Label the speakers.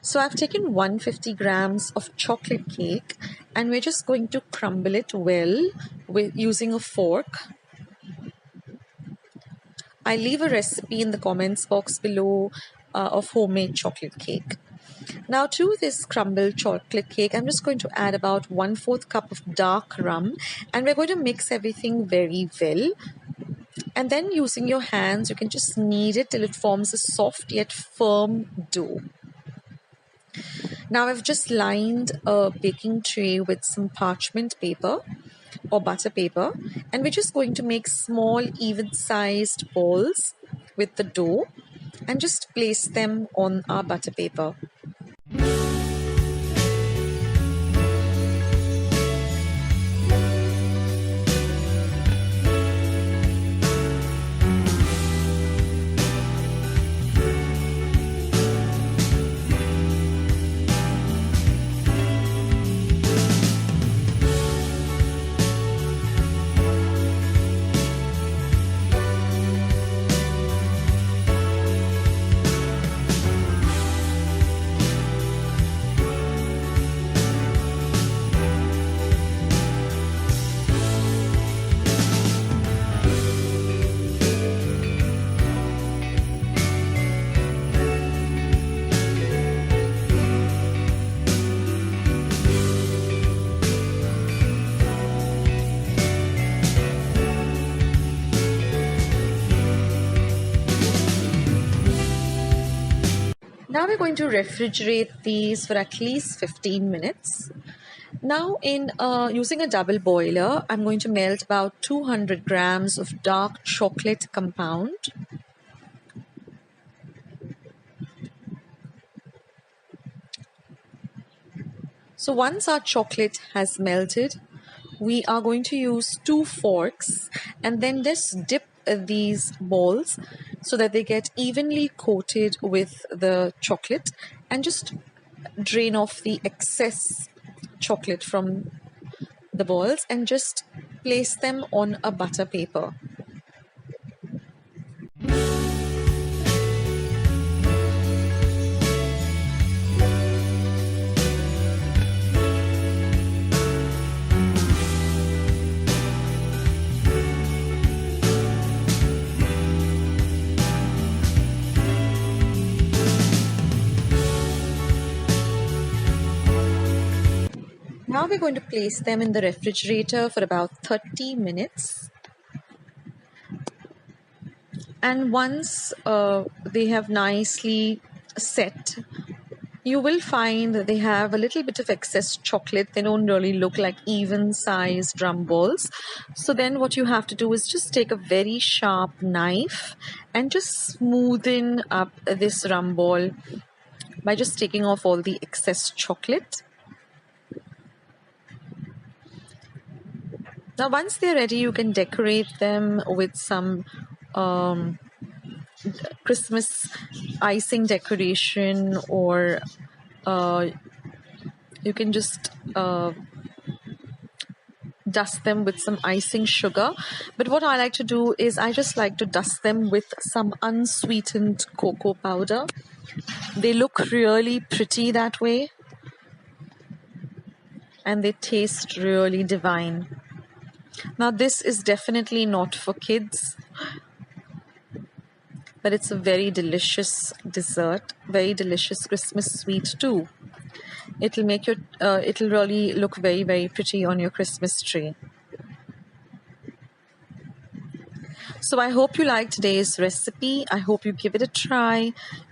Speaker 1: So I've taken 150 grams of chocolate cake and we're just going to crumble it well with using a fork. I'll leave a recipe in the comments box below of homemade chocolate cake. Now to this crumbled chocolate cake, I'm just going to add about 1/4 cup of dark rum and we're going to mix everything very well. And then using your hands, you can just knead it till it forms a soft yet firm dough. Now I've just lined a baking tray with some parchment paper or butter paper, and we're just going to make small even-sized balls with the dough and just place them on our butter paper. Now we're going to refrigerate these for at least 15 minutes. Now using a double boiler, I'm going to melt about 200 grams of dark chocolate compound. So once our chocolate has melted, we are going to use 2 forks and then just dip these balls so that they get evenly coated with the chocolate, and just drain off the excess chocolate from the balls and just place them on a butter paper. Now we're going to place them in the refrigerator for about 30 minutes. And once they have nicely set, you will find that they have a little bit of excess chocolate. They don't really look like even-sized rum balls. So then what you have to do is just take a very sharp knife and just smoothen up this rum ball by just taking off all the excess chocolate. Now once they're ready, you can decorate them with some Christmas icing decoration, or you can just dust them with some icing sugar. But what I like to do is I just like to dust them with some unsweetened cocoa powder. They look really pretty that way and they taste really divine. Now this is definitely not for kids, but it's a very delicious dessert, very delicious Christmas sweet too. It'll make your it'll really look very, very pretty on your Christmas tree. So I hope you liked today's recipe. I hope you give it a try.